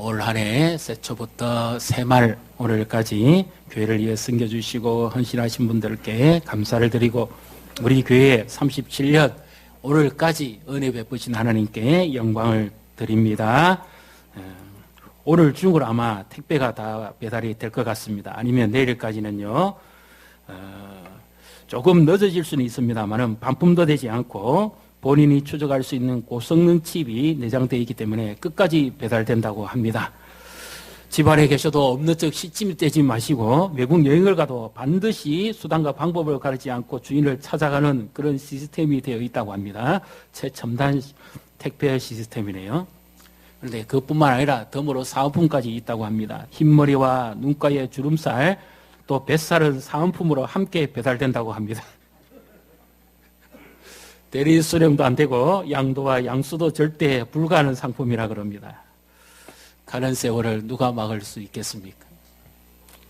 올 한해 새초부터 새말 오늘까지 교회를 위해 섬겨주시고 헌신하신 분들께 감사를 드리고 우리 교회 37년 오늘까지 은혜 베푸신 하나님께 영광을 드립니다. 오늘 중으로 아마 택배가 다 배달이 될 것 같습니다. 아니면 내일까지는요. 조금 늦어질 수는 있습니다만 반품도 되지 않고 본인이 추적할 수 있는 고성능 칩이 내장되어 있기 때문에 끝까지 배달된다고 합니다. 집안에 계셔도 없는 척 시침이 떼지 마시고 외국 여행을 가도 반드시 수단과 방법을 가리지 않고 주인을 찾아가는 그런 시스템이 되어 있다고 합니다. 최첨단 택배 시스템이네요. 그런데 그뿐만 아니라 덤으로 사은품까지 있다고 합니다. 흰머리와 눈가의 주름살 또 뱃살은 사은품으로 함께 배달된다고 합니다. 대리 수령도 안 되고 양도와 양수도 절대 불가하는 상품이라 그럽니다. 가는 세월을 누가 막을 수 있겠습니까?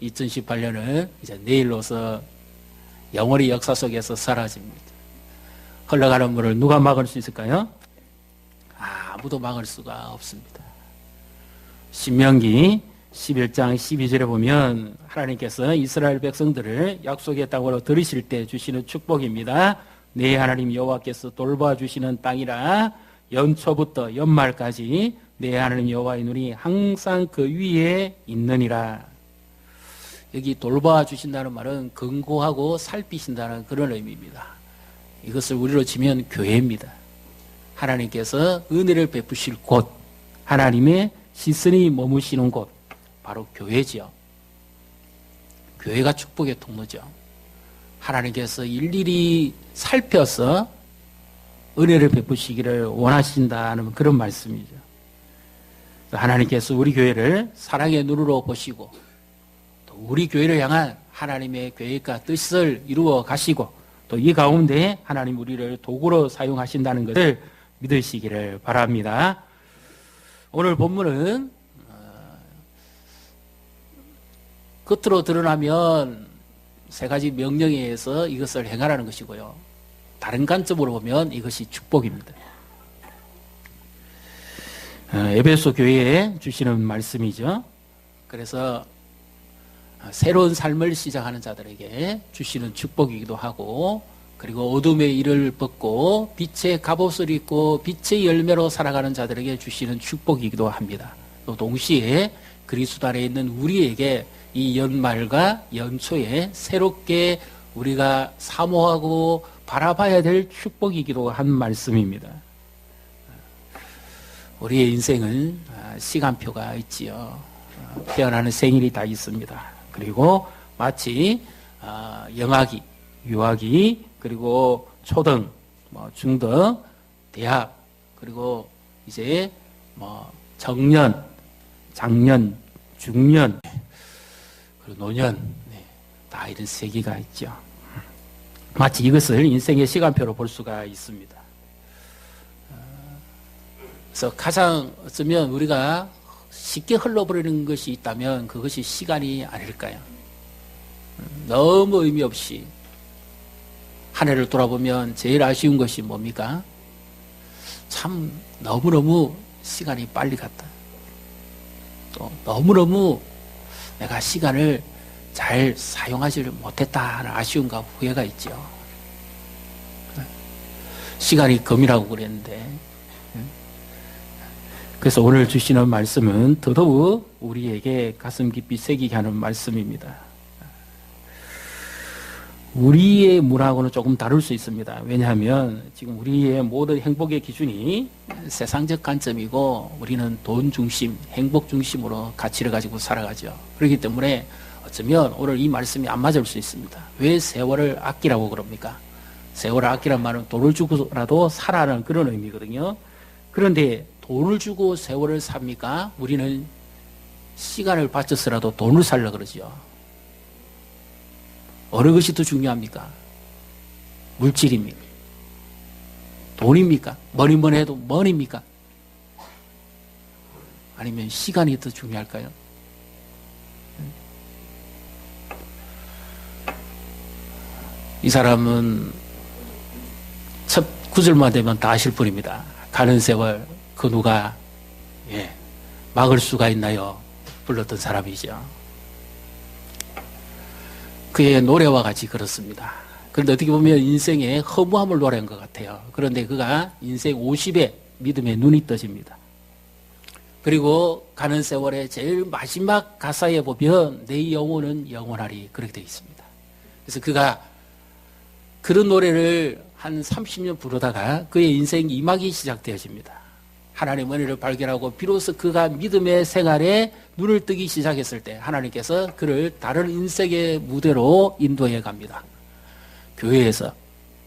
2018년은 이제 내일로서 영원히 역사 속에서 사라집니다. 흘러가는 물을 누가 막을 수 있을까요? 아무도 막을 수가 없습니다. 신명기 11장 12절에 보면 하나님께서 이스라엘 백성들을 약속의 땅으로 들이실 때 주시는 축복입니다. 내 하나님 여호와께서 돌봐주시는 땅이라 연초부터 연말까지 내 하나님 여호와의 눈이 항상 그 위에 있느니라. 여기 돌봐주신다는 말은 근고하고 살피신다는 그런 의미입니다. 이것을 우리로 치면 교회입니다. 하나님께서 은혜를 베푸실 곳, 하나님의 시선이 머무시는 곳, 바로 교회지요. 교회가 축복의 통로죠. 하나님께서 일일이 살펴서 은혜를 베푸시기를 원하신다는 그런 말씀이죠. 하나님께서 우리 교회를 사랑의 눈으로 보시고 또 우리 교회를 향한 하나님의 계획과 뜻을 이루어 가시고 또 이 가운데 하나님 우리를 도구로 사용하신다는 것을 믿으시기를 바랍니다. 오늘 본문은 겉으로 드러나면 세 가지 명령에 의해서 이것을 행하라는 것이고요. 다른 관점으로 보면 이것이 축복입니다. 에베소 교회에 주시는 말씀이죠. 그래서 새로운 삶을 시작하는 자들에게 주시는 축복이기도 하고 그리고 어둠의 일을 벗고 빛의 갑옷을 입고 빛의 열매로 살아가는 자들에게 주시는 축복이기도 합니다. 또 동시에 그리스도 안에 있는 우리에게 이 연말과 연초에 새롭게 우리가 사모하고 바라봐야 될 축복이기도 한 말씀입니다. 우리의 인생은 시간표가 있지요. 태어나는 생일이 다 있습니다. 그리고 마치 영아기, 유아기, 그리고 초등, 중등, 대학, 그리고 이제 청년, 장년, 중년, 그리고 노년, 다 이런 세계가 있죠. 마치 이것을 인생의 시간표로 볼 수가 있습니다. 그래서 가장 어쩌면 우리가 쉽게 흘러버리는 것이 있다면 그것이 시간이 아닐까요? 너무 의미 없이 한 해를 돌아보면 제일 아쉬운 것이 뭡니까? 참 너무너무 시간이 빨리 갔다. 또 너무너무 내가 시간을 잘 사용하지 못했다는 아쉬움과 후회가 있죠. 시간이 금이라고 그랬는데 그래서 오늘 주시는 말씀은 더더욱 우리에게 가슴 깊이 새기게 하는 말씀입니다. 우리의 문화하고는 조금 다를 수 있습니다. 왜냐하면 지금 우리의 모든 행복의 기준이 세상적 관점이고 우리는 돈 중심, 행복 중심으로 가치를 가지고 살아가죠. 그렇기 때문에 어쩌면 오늘 이 말씀이 안 맞을 수 있습니다. 왜 세월을 아끼라고 그럽니까? 세월을 아끼란 말은 돈을 주고라도 살아라는 그런 의미거든요. 그런데 돈을 주고 세월을 삽니까? 우리는 시간을 바쳐서라도 돈을 살려고 그러죠. 어느 것이 더 중요합니까? 물질입니까? 돈입니까? 뭐니뭐니 해도 money입니까? 아니면 시간이 더 중요할까요? 이 사람은 첫 구절만 되면 다 아실 뿐입니다. 가는 세월 그 누가 막을 수가 있나요? 불렀던 사람이죠. 그의 노래와 같이 그렇습니다. 그런데 어떻게 보면 인생의 허무함을 노래한 것 같아요. 그런데 그가 인생 50에 믿음의 눈이 떠집니다. 그리고 가는 세월의 제일 마지막 가사에 보면 내 영혼은 영원하리 그렇게 되어 있습니다. 그래서 그가 그런 노래를 한 30년 부르다가 그의 인생 2막이 시작되어집니다. 하나님의 은혜를 발견하고 비로소 그가 믿음의 생활에 눈을 뜨기 시작했을 때 하나님께서 그를 다른 인생의 무대로 인도해 갑니다. 교회에서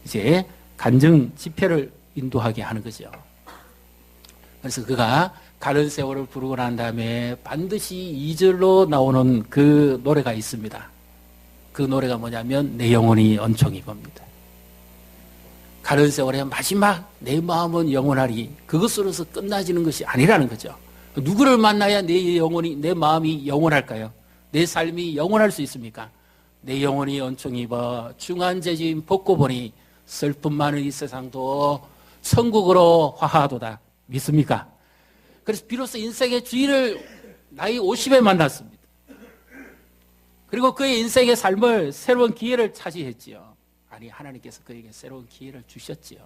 이제 간증 집회를 인도하게 하는 거죠. 그래서 그가 가는 세월을 부르고 난 다음에 반드시 2절로 나오는 그 노래가 있습니다. 그 노래가 뭐냐면 내 영혼이 언총이 겁니다. 가는 세월의 마지막 내 마음은 영원하리 그것으로서 끝나지는 것이 아니라는 거죠. 누구를 만나야 내 영혼이 내 마음이 영원할까요? 내 삶이 영원할 수 있습니까? 내 영혼이 언총이 입어 중한 죄짐 벗고 보니 슬픔 많은 이 세상도 천국으로 화하도다. 믿습니까? 그래서 비로소 인생의 주인을 나이 50에 만났습니다. 그리고 그의 인생의 삶을 새로운 기회를 차지했지요. 아니 하나님께서 그에게 새로운 기회를 주셨지요.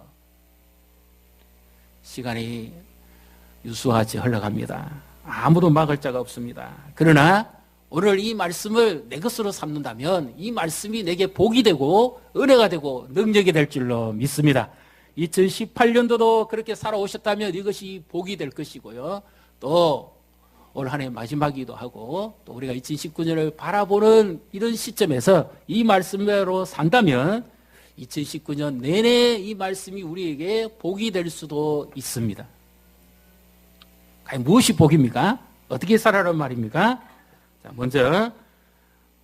시간이 유수하지 흘러갑니다. 아무도 막을 자가 없습니다. 그러나 오늘 이 말씀을 내 것으로 삼는다면 이 말씀이 내게 복이 되고 은혜가 되고 능력이 될 줄로 믿습니다. 2018년도도 그렇게 살아오셨다면 이것이 복이 될 것이고요. 또 올 한 해 마지막이기도 하고 또 우리가 2019년을 바라보는 이런 시점에서 이 말씀대로 산다면 2019년 내내 이 말씀이 우리에게 복이 될 수도 있습니다. 과연 무엇이 복입니까? 어떻게 살아라는 말입니까? 자, 먼저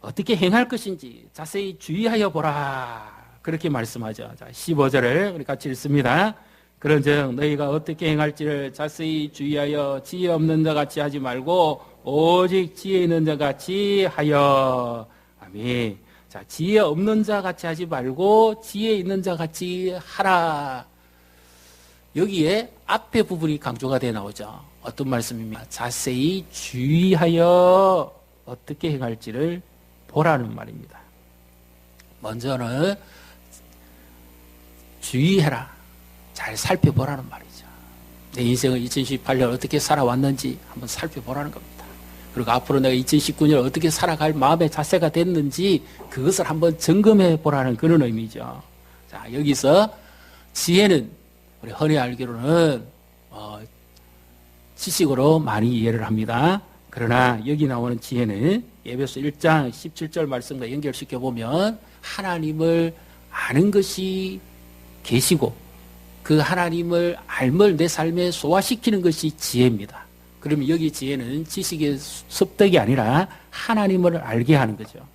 어떻게 행할 것인지 자세히 주의하여 보라. 그렇게 말씀하죠. 자, 15절을 우리 같이 읽습니다. 그런즉 너희가 어떻게 행할지를 자세히 주의하여 지혜 없는 자 같이 하지 말고 오직 지혜 있는 자 같이 하여. 아멘. 자, 지혜 없는 자 같이 하지 말고 지혜 있는 자 같이 하라. 여기에 앞에 부분이 강조가 되어 나오죠. 어떤 말씀입니까? 자세히 주의하여 어떻게 행할지를 보라는 말입니다. 먼저는 주의해라. 잘 살펴보라는 말이죠. 내 인생을 2018년 어떻게 살아왔는지 한번 살펴보라는 겁니다. 그리고 앞으로 내가 2019년 어떻게 살아갈 마음의 자세가 됐는지 그것을 한번 점검해 보라는 그런 의미죠. 자, 여기서 지혜는 우리 흔히 알기로는 지식으로 많이 이해를 합니다. 그러나 여기 나오는 지혜는 에베소 1장 17절 말씀과 연결시켜 보면 하나님을 아는 것이 계시고 그 하나님을 알물 내 삶에 소화시키는 것이 지혜입니다. 그러면 여기 지혜는 지식의 습득이 아니라 하나님을 알게 하는 거죠.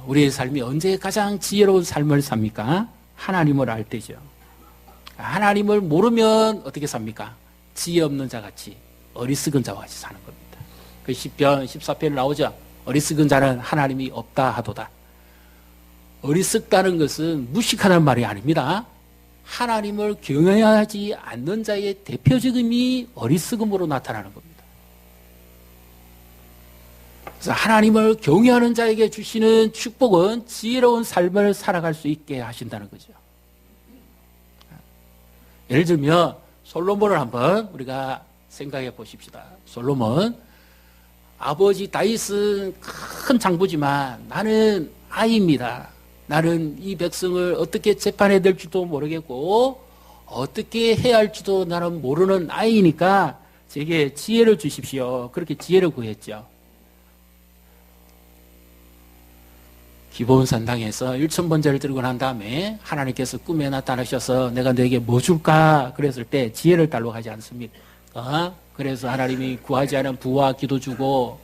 우리의 삶이 언제 가장 지혜로운 삶을 삽니까? 하나님을 알 때죠. 하나님을 모르면 어떻게 삽니까? 지혜 없는 자같이 어리석은 자와 같이 사는 겁니다. 그 시편 14편에 나오죠. 어리석은 자는 하나님이 없다 하도다. 어리석다는 것은 무식하다는 말이 아닙니다. 하나님을 경외하지 않는 자의 대표적임이 어리석음으로 나타나는 겁니다. 그래서 하나님을 경외하는 자에게 주시는 축복은 지혜로운 삶을 살아갈 수 있게 하신다는 거죠. 예를 들면 솔로몬을 한번 우리가 생각해 보십시다. 솔로몬, 아버지 다윗은 큰 장부지만 나는 아이입니다. 나는 이 백성을 어떻게 재판해야 될지도 모르겠고 어떻게 해야 할지도 나는 모르는 아이니까 제게 지혜를 주십시오. 그렇게 지혜를 구했죠. 기브온산당에서 1000번제를 드리고 난 다음에 하나님께서 꿈에 나타나셔서 내가 너에게 뭐 줄까? 그랬을 때 지혜를 달라고 하지 않습니까? 그래서 하나님이 구하지 않은 부와 기도 주고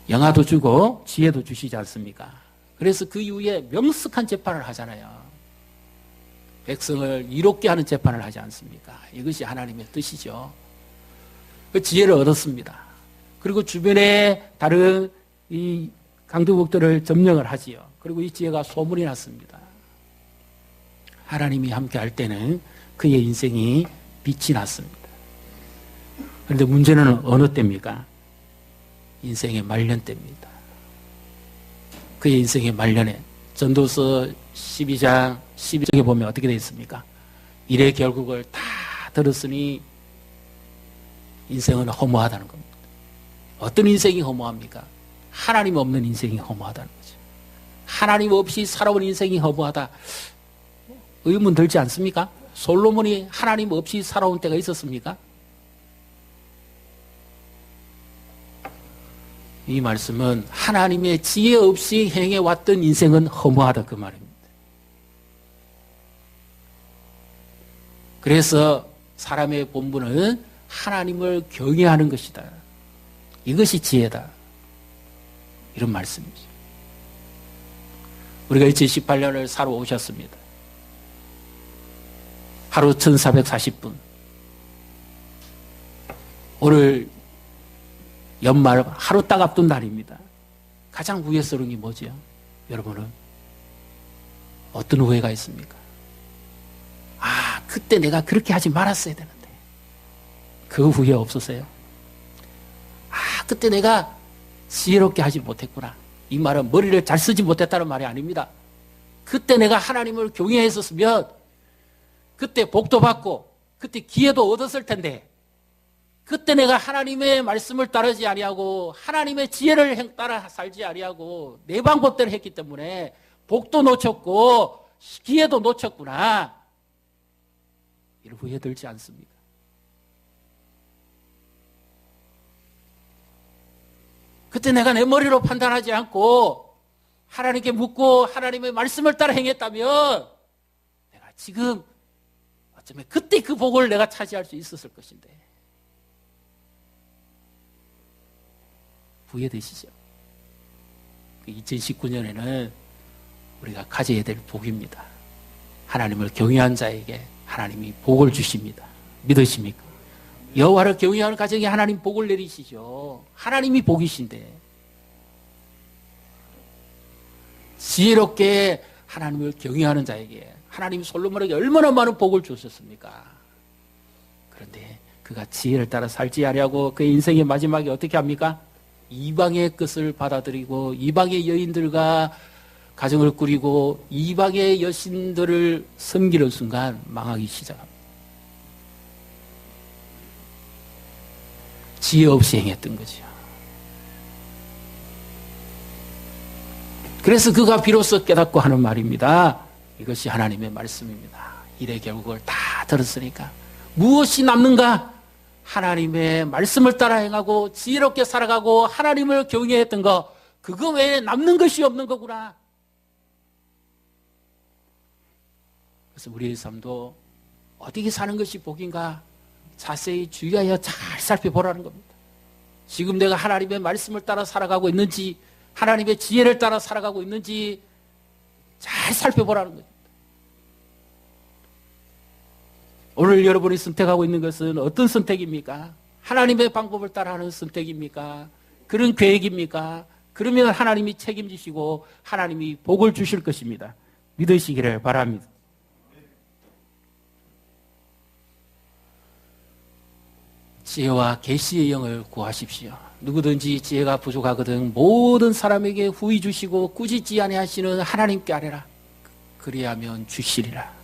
영화도 주고 지혜도 주시지 않습니까? 그래서 그 이후에 명석한 재판을 하잖아요. 백성을 이롭게 하는 재판을 하지 않습니까? 이것이 하나님의 뜻이죠. 그 지혜를 얻었습니다. 그리고 주변에 다른 이 강도국들을 점령을 하지요. 그리고 이 지혜가 소문이 났습니다. 하나님이 함께 할 때는 그의 인생이 빛이 났습니다. 그런데 문제는 어느 때입니까? 인생의 말년 때입니다. 그의 인생의 말년에 전도서 12장 12절에 보면 어떻게 되어 있습니까? 일의 결국을 다 들었으니 인생은 허무하다는 겁니다. 어떤 인생이 허무합니까? 하나님 없는 인생이 허무하다는 거죠. 하나님 없이 살아온 인생이 허무하다. 의문 들지 않습니까? 솔로몬이 하나님 없이 살아온 때가 있었습니까? 이 말씀은 하나님의 지혜 없이 행해왔던 인생은 허무하다 그 말입니다. 그래서 사람의 본분은 하나님을 경외하는 것이다. 이것이 지혜다. 이런 말씀이죠. 우리가 2018년을 살아오셨습니다. 하루 1440분. 오늘 연말 하루 딱 앞둔 날입니다. 가장 후회스러운 게 뭐지요? 여러분은 어떤 후회가 있습니까? 아, 그때 내가 그렇게 하지 말았어야 되는데. 그 후회 없으세요? 아, 그때 내가 지혜롭게 하지 못했구나. 이 말은 머리를 잘 쓰지 못했다는 말이 아닙니다. 그때 내가 하나님을 경외했었으면 그때 복도 받고 그때 기회도 얻었을 텐데 그때 내가 하나님의 말씀을 따르지 아니하고 하나님의 지혜를 따라 살지 아니하고 내 방법대로 했기 때문에 복도 놓쳤고 기회도 놓쳤구나. 이런 후회 들지 않습니까? 그때 내가 내 머리로 판단하지 않고 하나님께 묻고 하나님의 말씀을 따라 행했다면 내가 지금 어쩌면 그때 그 복을 내가 차지할 수 있었을 것인데 후회되시죠? 2019년에는 우리가 가져야 될 복입니다. 하나님을 경외한 자에게 하나님이 복을 주십니다. 믿으십니까? 여호와를 경외하는 가정에 하나님 복을 내리시죠. 하나님이 복이신데 지혜롭게 하나님을 경외하는 자에게 하나님 솔로몬에게 얼마나 많은 복을 주셨습니까? 그런데 그가 지혜를 따라 살지 아니하고 그의 인생의 마지막에 어떻게 합니까? 이방의 것을 받아들이고 이방의 여인들과 가정을 꾸리고 이방의 여신들을 섬기는 순간 망하기 시작합니다. 지혜 없이 행했던 거죠. 그래서 그가 비로소 깨닫고 하는 말입니다. 이것이 하나님의 말씀입니다. 일의 결국을 다 들었으니까 무엇이 남는가? 하나님의 말씀을 따라 행하고 지혜롭게 살아가고 하나님을 경외했던 거 그거 외에 남는 것이 없는 거구나. 그래서 우리의 삶도 어떻게 사는 것이 복인가 자세히 주의하여 잘 살펴보라는 겁니다. 지금 내가 하나님의 말씀을 따라 살아가고 있는지 하나님의 지혜를 따라 살아가고 있는지 잘 살펴보라는 거죠. 오늘 여러분이 선택하고 있는 것은 어떤 선택입니까? 하나님의 방법을 따라하는 선택입니까? 그런 계획입니까? 그러면 하나님이 책임지시고 하나님이 복을 주실 것입니다. 믿으시기를 바랍니다. 지혜와 계시의 영을 구하십시오. 누구든지 지혜가 부족하거든 모든 사람에게 후히 주시고 꾸짖지 아니하시는 하나님께 아뢰라. 그리하면 주시리라.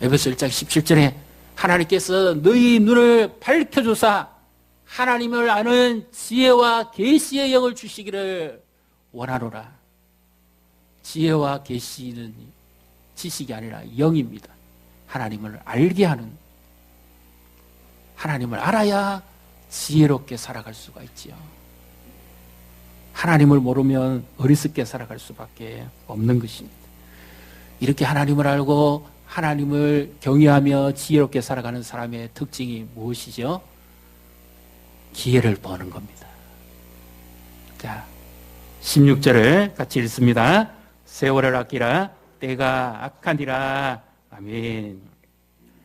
에베소 1장 17절에 하나님께서 너희 눈을 밝혀주사 하나님을 아는 지혜와 계시의 영을 주시기를 원하노라. 지혜와 계시는 지식이 아니라 영입니다. 하나님을 알게 하는, 하나님을 알아야 지혜롭게 살아갈 수가 있지요. 하나님을 모르면 어리석게 살아갈 수밖에 없는 것입니다. 이렇게 하나님을 알고 하나님을 경외하며 지혜롭게 살아가는 사람의 특징이 무엇이죠? 기회를 버는 겁니다. 자, 16절을 같이 읽습니다. 세월을 아끼라 때가 악하니라. 아멘.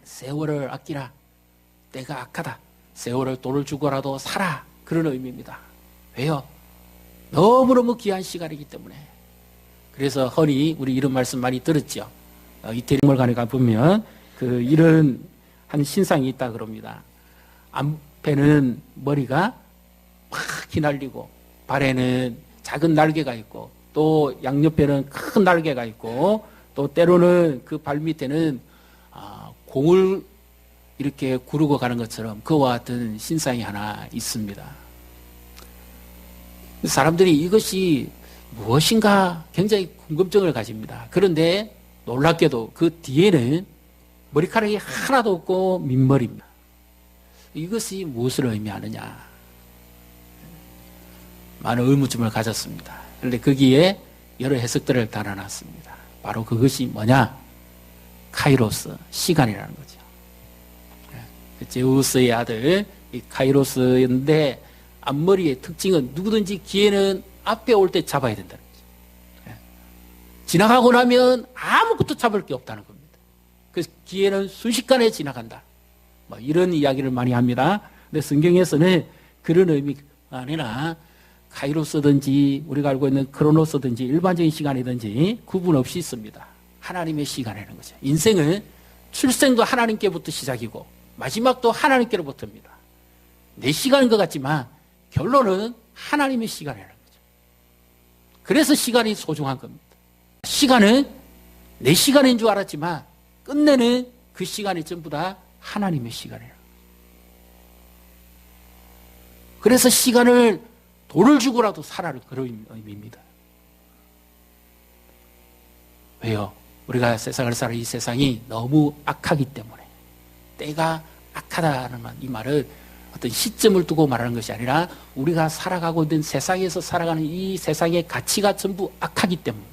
세월을 아끼라 때가 악하다. 세월을 돈을 주고라도 살아. 그런 의미입니다. 왜요? 너무너무 귀한 시간이기 때문에. 그래서 흔히 우리 이런 말씀 많이 들었죠. 이태리 박물관에 가보면 이런 한 신상이 있다 그럽니다. 앞에는 머리가 팍 휘날리고 발에는 작은 날개가 있고 또 양옆에는 큰 날개가 있고 또 때로는 그 발 밑에는 공을 이렇게 구르고 가는 것처럼 그와 같은 신상이 하나 있습니다. 사람들이 이것이 무엇인가 굉장히 궁금증을 가집니다. 그런데 놀랍게도 그 뒤에는 머리카락이 하나도 없고 민머리입니다. 이것이 무엇을 의미하느냐? 많은 의문점을 가졌습니다. 그런데 거기에 여러 해석들을 달아놨습니다. 바로 그것이 뭐냐? 카이로스, 시간이라는 거죠. 제우스의 아들 이 카이로스인데 앞머리의 특징은 누구든지 기회는 앞에 올 때 잡아야 된다는 거죠. 지나가고 나면 아무것도 잡을 게 없다는 겁니다. 그래서 기회는 순식간에 지나간다. 뭐 이런 이야기를 많이 합니다. 근데 성경에서는 그런 의미가 아니라 카이로스든지 우리가 알고 있는 크로노스든지 일반적인 시간이든지 구분 없이 있습니다. 하나님의 시간이라는 거죠. 인생은 출생도 하나님께부터 시작이고 마지막도 하나님께로부터입니다. 내 시간인 것 같지만 결론은 하나님의 시간이라는 거죠. 그래서 시간이 소중한 겁니다. 시간은 내 시간인 줄 알았지만 끝내는 그 시간이 전부 다 하나님의 시간이에요. 그래서 시간을 돈을 주고라도 사라는 그런 의미입니다. 왜요? 우리가 세상을 살아 이 세상이 너무 악하기 때문에 때가 악하다는 이 말은 어떤 시점을 두고 말하는 것이 아니라 우리가 살아가고 있는 세상에서 살아가는 이 세상의 가치가 전부 악하기 때문에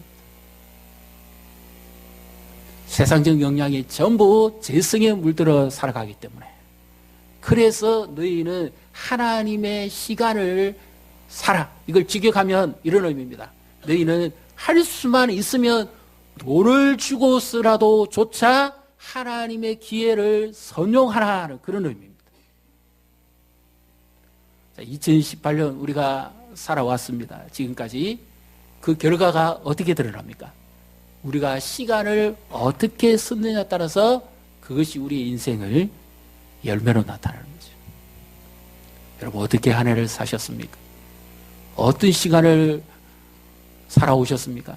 세상적 영향이 전부 죄성에 물들어 살아가기 때문에 그래서 너희는 하나님의 시간을 살아. 이걸 직역하면 이런 의미입니다. 너희는 할 수만 있으면 돈을 주고 쓰라도 조차 하나님의 기회를 선용하라는 그런 의미입니다. 2018년 우리가 살아왔습니다. 지금까지 그 결과가 어떻게 드러납니까? 우리가 시간을 어떻게 쓰느냐에 따라서 그것이 우리의 인생을 열매로 나타나는 거죠. 여러분 어떻게 한 해를 사셨습니까? 어떤 시간을 살아오셨습니까?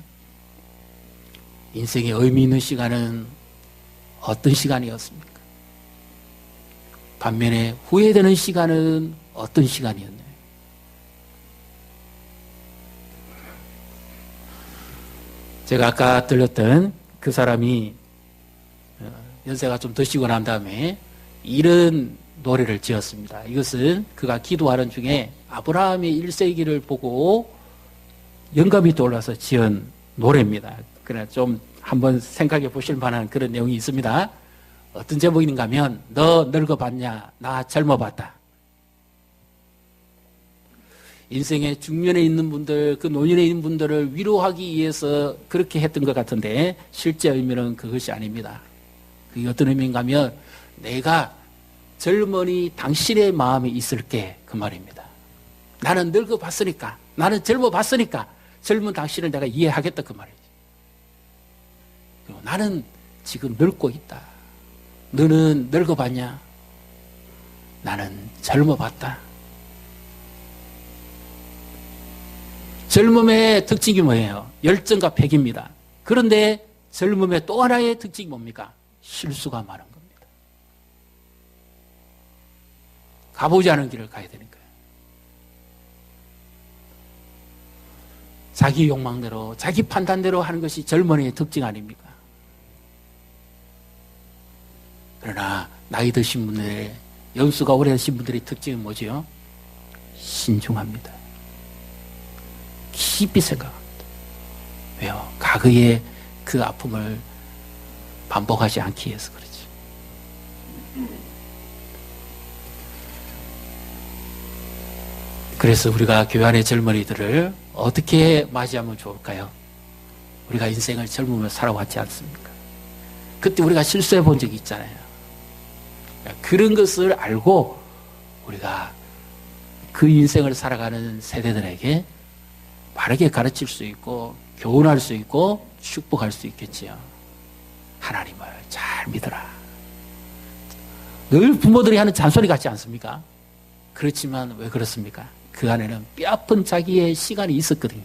인생의 의미 있는 시간은 어떤 시간이었습니까? 반면에 후회되는 시간은 어떤 시간이었나요? 제가 아까 들렸던 그 사람이 연세가 좀 드시고 난 다음에 이런 노래를 지었습니다. 이것은 그가 기도하는 중에 아브라함의 1세기를 보고 영감이 떠올라서 지은 노래입니다. 그러나 좀 한번 생각해 보실 만한 그런 내용이 있습니다. 어떤 제목인가 하면 너 늙어봤냐? 나 젊어봤다. 인생의 중년에 있는 분들, 그 노년에 있는 분들을 위로하기 위해서 그렇게 했던 것 같은데 실제 의미는 그것이 아닙니다. 그게 어떤 의미인가 하면 내가 젊은이 당신의 마음에 있을게 그 말입니다. 나는 늙어봤으니까, 나는 젊어봤으니까 젊은 당신을 내가 이해하겠다 그 말이지. 그리고 나는 지금 늙고 있다. 너는 늙어봤냐? 나는 젊어봤다. 젊음의 특징이 뭐예요? 열정과 패기입니다. 그런데 젊음의 또 하나의 특징이 뭡니까? 실수가 많은 겁니다. 가보지 않은 길을 가야 되는 거예요. 자기 욕망대로, 자기 판단대로 하는 것이 젊은이의 특징 아닙니까? 그러나 나이 드신 분들의, 연수가 오래되신 분들의 특징은 뭐지요? 신중합니다. 깊이 생각합니다. 왜요? 과거의 그 아픔을 반복하지 않기 위해서 그렇지. 그래서 우리가 교회 안의 젊은이들을 어떻게 맞이하면 좋을까요? 우리가 인생을 젊으며 살아왔지 않습니까? 그때 우리가 실수해 본 적이 있잖아요. 그런 것을 알고 우리가 그 인생을 살아가는 세대들에게 바르게 가르칠 수 있고 교훈할 수 있고 축복할 수 있겠지요. 하나님을 잘 믿어라. 늘 부모들이 하는 잔소리 같지 않습니까? 그렇지만 왜 그렇습니까? 그 안에는 뼈아픈 자기의 시간이 있었거든요.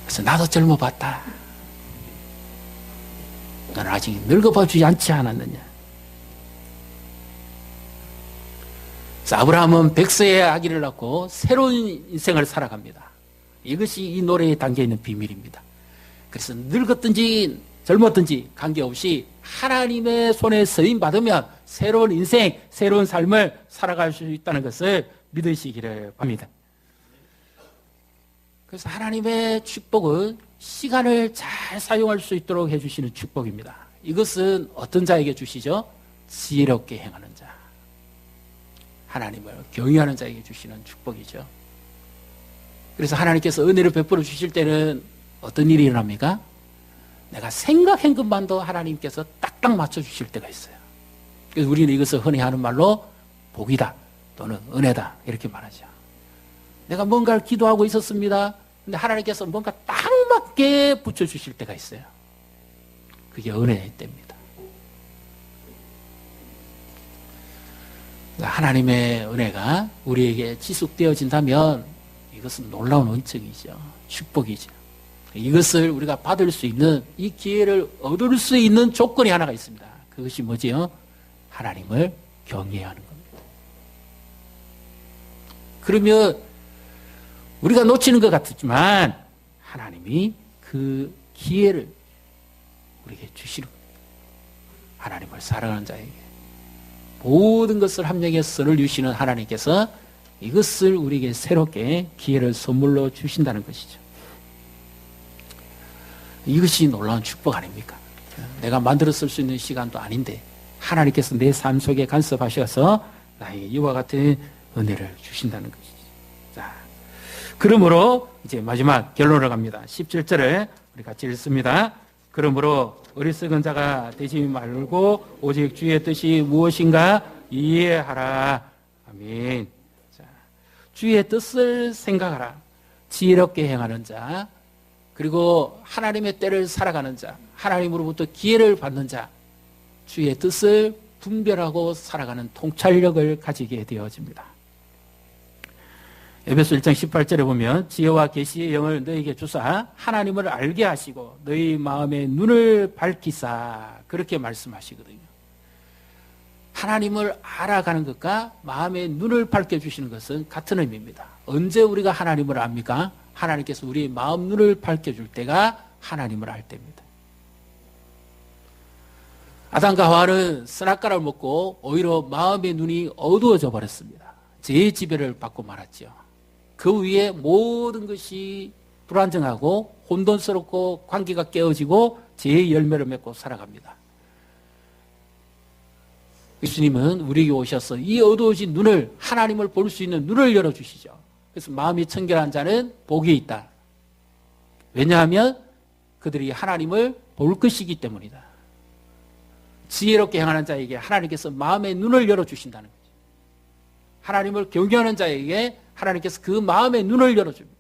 그래서 나도 젊어봤다. 너는 아직 늙어봐주지 않지 않았느냐. 그래서 아브라함은 100세에 아기를 낳고 새로운 인생을 살아갑니다. 이것이 이 노래에 담겨있는 비밀입니다. 그래서 늙었든지 젊었든지 관계없이 하나님의 손에 쓰임 받으면 새로운 인생, 새로운 삶을 살아갈 수 있다는 것을 믿으시기를 바랍니다. 그래서 하나님의 축복은 시간을 잘 사용할 수 있도록 해주시는 축복입니다. 이것은 어떤 자에게 주시죠? 지혜롭게 행하는 자. 하나님을 경외하는 자에게 주시는 축복이죠. 그래서 하나님께서 은혜를 베풀어 주실 때는 어떤 일이 일어납니까? 내가 생각한 것만도 하나님께서 딱딱 맞춰주실 때가 있어요. 그래서 우리는 이것을 흔히 하는 말로 복이다 또는 은혜다 이렇게 말하죠. 내가 뭔가를 기도하고 있었습니다. 근데 하나님께서 뭔가 딱 맞게 붙여주실 때가 있어요. 그게 은혜의 때입니다. 하나님의 은혜가 우리에게 지속되어진다면 이것은 놀라운 은총이죠. 축복이죠. 이것을 우리가 받을 수 있는, 이 기회를 얻을 수 있는 조건이 하나가 있습니다. 그것이 뭐지요? 하나님을 경외하는 겁니다. 그러면 우리가 놓치는 것 같지만 하나님이 그 기회를 우리에게 주시는 겁니다. 하나님을 사랑하는 자에게 모든 것을 함량해 선을 주시는 하나님께서 이것을 우리에게 새롭게 기회를 선물로 주신다는 것이죠. 이것이 놀라운 축복 아닙니까? 내가 만들어 쓸 수 있는 시간도 아닌데 하나님께서 내 삶 속에 간섭하셔서 나에게 이와 같은 은혜를 주신다는 것이죠. 자, 그러므로 이제 마지막 결론으로 갑니다. 17절을 우리 같이 읽습니다. 그러므로 어리석은 자가 되지 말고 오직 주의 뜻이 무엇인가 이해하라. 아멘. 자, 주의 뜻을 생각하라. 지혜롭게 행하는 자, 그리고 하나님의 때를 살아가는 자, 하나님으로부터 기회를 받는 자, 주의 뜻을 분별하고 살아가는 통찰력을 가지게 되어집니다. 에베소 1장 18절에 보면 지혜와 계시의 영을 너희에게 주사 하나님을 알게 하시고 너희 마음의 눈을 밝히사 그렇게 말씀하시거든요. 하나님을 알아가는 것과 마음의 눈을 밝혀주시는 것은 같은 의미입니다. 언제 우리가 하나님을 압니까? 하나님께서 우리의 마음 눈을 밝혀줄 때가 하나님을 알 때입니다. 아담과 하와는 선악과를 먹고 오히려 마음의 눈이 어두워져 버렸습니다. 죄의 지배를 받고 말았죠. 그 위에 모든 것이 불안정하고 혼돈스럽고 관계가 깨어지고 죄의 열매를 맺고 살아갑니다. 예수님은 우리에게 오셔서 이 어두워진 눈을, 하나님을 볼 수 있는 눈을 열어주시죠. 그래서 마음이 청결한 자는 복이 있다. 왜냐하면 그들이 하나님을 볼 것이기 때문이다. 지혜롭게 행하는 자에게 하나님께서 마음의 눈을 열어주신다는 거죠. 하나님을 경외하는 자에게 하나님께서 그 마음의 눈을 열어줍니다.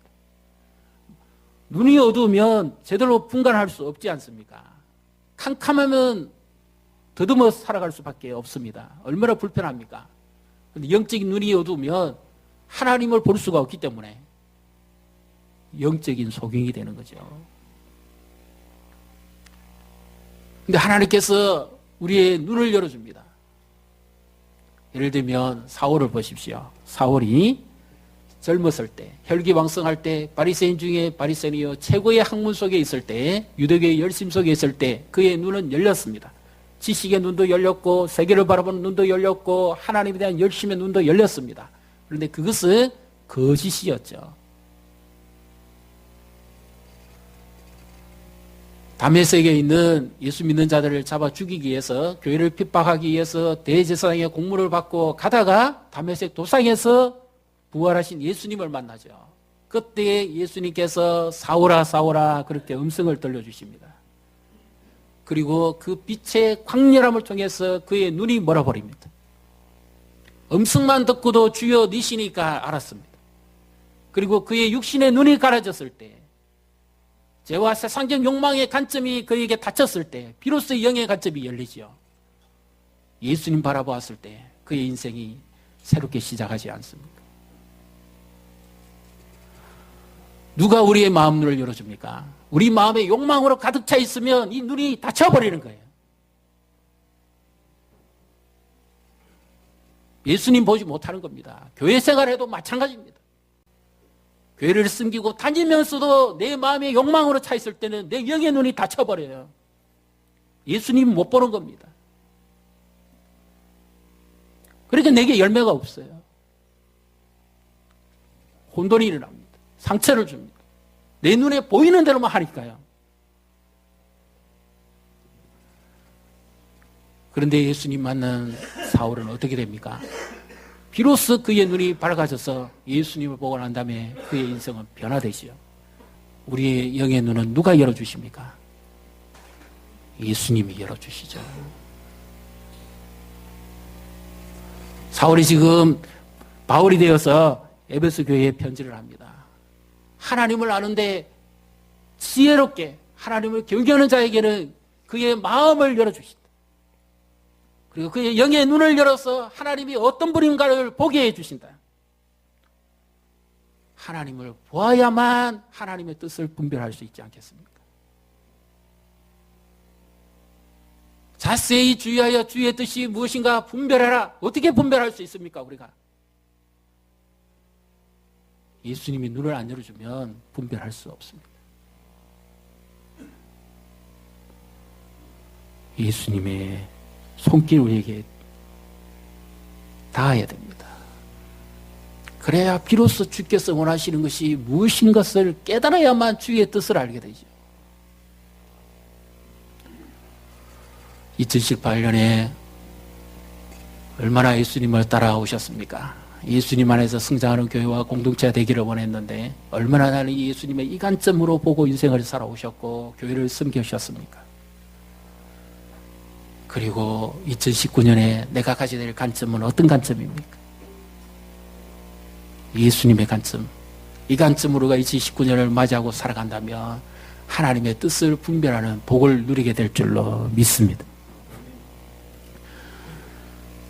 눈이 어두우면 제대로 분간할 수 없지 않습니까? 캄캄하면 더듬어 살아갈 수밖에 없습니다. 얼마나 불편합니까? 그런데 영적인 눈이 어두우면 하나님을 볼 수가 없기 때문에 영적인 소경이 되는 거죠. 근데 하나님께서 우리의 눈을 열어줍니다. 예를 들면 사울을 보십시오. 사울이 젊었을 때, 혈기왕성할 때, 바리새인 중에 바리새인이요 최고의 학문 속에 있을 때, 유대교의 열심 속에 있을 때 그의 눈은 열렸습니다. 지식의 눈도 열렸고 세계를 바라보는 눈도 열렸고 하나님에 대한 열심의 눈도 열렸습니다. 그런데 그것은 거짓이었죠. 다메섹에 있는 예수 믿는 자들을 잡아 죽이기 위해서, 교회를 핍박하기 위해서 대제사장의 공문을 받고 가다가 다메섹 도상에서 부활하신 예수님을 만나죠. 그때 예수님께서 사울아 사울아 그렇게 음성을 들려주십니다. 그리고 그 빛의 광렬함을 통해서 그의 눈이 멀어버립니다. 음성만 듣고도 주여 니시니까 알았습니다. 그리고 그의 육신의 눈이 가려졌을 때 죄와 세상적 욕망의 관점이 그에게 닫혔을 때 비로소 영의 관점이 열리지요. 예수님 바라보았을 때 그의 인생이 새롭게 시작하지 않습니까? 누가 우리의 마음 눈을 열어줍니까? 우리 마음에 욕망으로 가득 차 있으면 이 눈이 닫혀버리는 거예요. 예수님 보지 못하는 겁니다. 교회 생활에도 마찬가지입니다. 교회를 숨기고 다니면서도 내 마음의 욕망으로 차 있을 때는 내 영의 눈이 닫혀버려요. 예수님 못 보는 겁니다. 그러니까 내게 열매가 없어요. 혼돈이 일어납니다. 상처를 줍니다. 내 눈에 보이는 대로만 하니까요. 그런데 예수님 만난 사울은 어떻게 됩니까? 비로소 그의 눈이 밝아져서 예수님을 보고 난 다음에 그의 인생은 변화되지요. 우리의 영의 눈은 누가 열어주십니까? 예수님이 열어주시죠. 사울이 지금 바울이 되어서 에베소 교회에 편지를 합니다. 하나님을 아는데 지혜롭게 하나님을 경외하는 자에게는 그의 마음을 열어주신다. 그리고 그의 영의 눈을 열어서 하나님이 어떤 분인가를 보게 해주신다. 하나님을 보아야만 하나님의 뜻을 분별할 수 있지 않겠습니까? 자세히 주의하여 주의 뜻이 무엇인가 분별해라. 어떻게 분별할 수 있습니까, 우리가? 예수님이 눈을 안 열어주면 분별할 수 없습니다. 예수님의 손길 우리에게 닿아야 됩니다. 그래야 비로소 주께서 원하시는 것이 무엇인 것을 깨달아야만 주의 뜻을 알게 되죠. 2018년에 얼마나 예수님을 따라오셨습니까? 예수님 안에서 성장하는 교회와 공동체가 되기를 원했는데 얼마나 나는 예수님의 이 관점으로 보고 인생을 살아오셨고 교회를 섬기셨습니까? 그리고 2019년에 내가 가져야 될 관점은 어떤 관점입니까? 예수님의 관점. 이 관점으로 2019년을 맞이하고 살아간다면 하나님의 뜻을 분별하는 복을 누리게 될 줄로 믿습니다.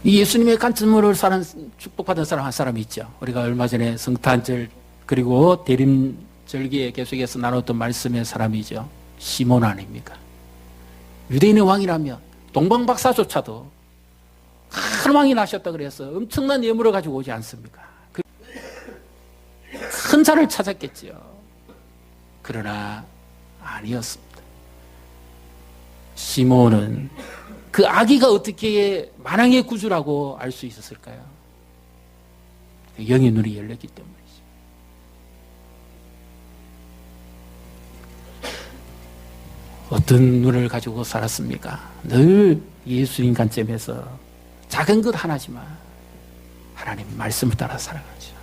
이 예수님의 관점으로 사는 축복받은 사람 한 사람이 있죠. 우리가 얼마 전에 성탄절 그리고 대림절기에 계속해서 나눴던 말씀의 사람이죠. 시몬 아닙니까? 유대인의 왕이라면 동방박사조차도 큰 왕이 나셨다 그래서 엄청난 예물을 가지고 오지 않습니까? 큰 자를 찾았겠지요. 그러나 아니었습니다. 시몬은 그 아기가 어떻게 만왕의 구주라고 알 수 있었을까요? 영의 눈이 열렸기 때문이죠. 어떤 눈을 가지고 살았습니까? 늘 예수님 관점에서 작은 것 하나지만 하나님 말씀을 따라 살아가죠.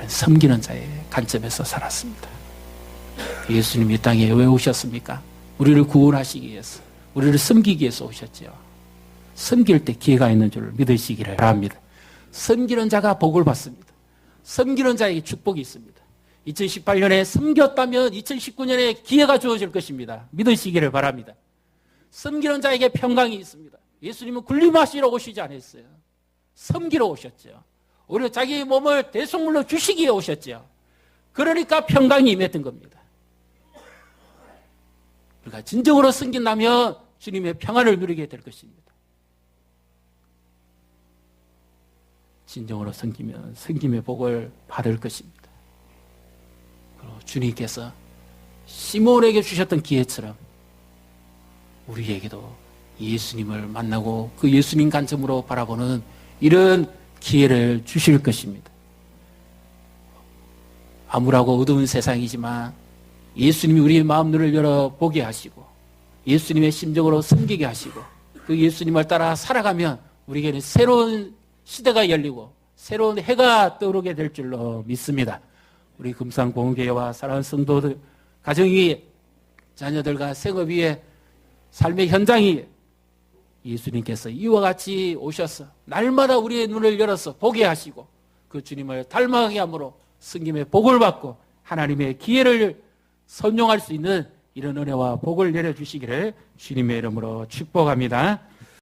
섬기는 자의 관점에서 살았습니다. 예수님이 이 땅에 왜 오셨습니까? 우리를 구원하시기 위해서, 우리를 섬기기 위해서 오셨죠. 섬길 때 기회가 있는 줄 믿으시기를 바랍니다. 섬기는 자가 복을 받습니다. 섬기는 자에게 축복이 있습니다. 2018년에 섬겼다면 2019년에 기회가 주어질 것입니다. 믿으시기를 바랍니다. 섬기는 자에게 평강이 있습니다. 예수님은 군림하시러 오시지 않았어요. 섬기러 오셨죠. 오히려 자기 몸을 대속물로 주시기 위해 오셨죠. 그러니까 평강이 임했던 겁니다. 우리가 진정으로 섬긴다면 주님의 평안을 누리게 될 것입니다. 진정으로 섬기면 섬김의 복을 받을 것입니다. 그리고 주님께서 시몬에게 주셨던 기회처럼 우리에게도 예수님을 만나고 그 예수님 관점으로 바라보는 이런 기회를 주실 것입니다. 암울하고 어두운 세상이지만 예수님이 우리의 마음 눈을 열어보게 하시고 예수님의 심정으로 섬기게 하시고 그 예수님을 따라 살아가면 우리에게는 새로운 시대가 열리고 새로운 해가 떠오르게 될 줄로 믿습니다. 우리 금산공교회와 사랑하는 성도들 가정 위에 자녀들과 생업 위에 삶의 현장이 예수님께서 이와 같이 오셔서 날마다 우리의 눈을 열어서 보게 하시고 그 주님을 닮아가게 함으로 승김의 복을 받고 하나님의 기회를 선용할 수 있는 이런 은혜와 복을 내려주시기를 주님의 이름으로 축복합니다.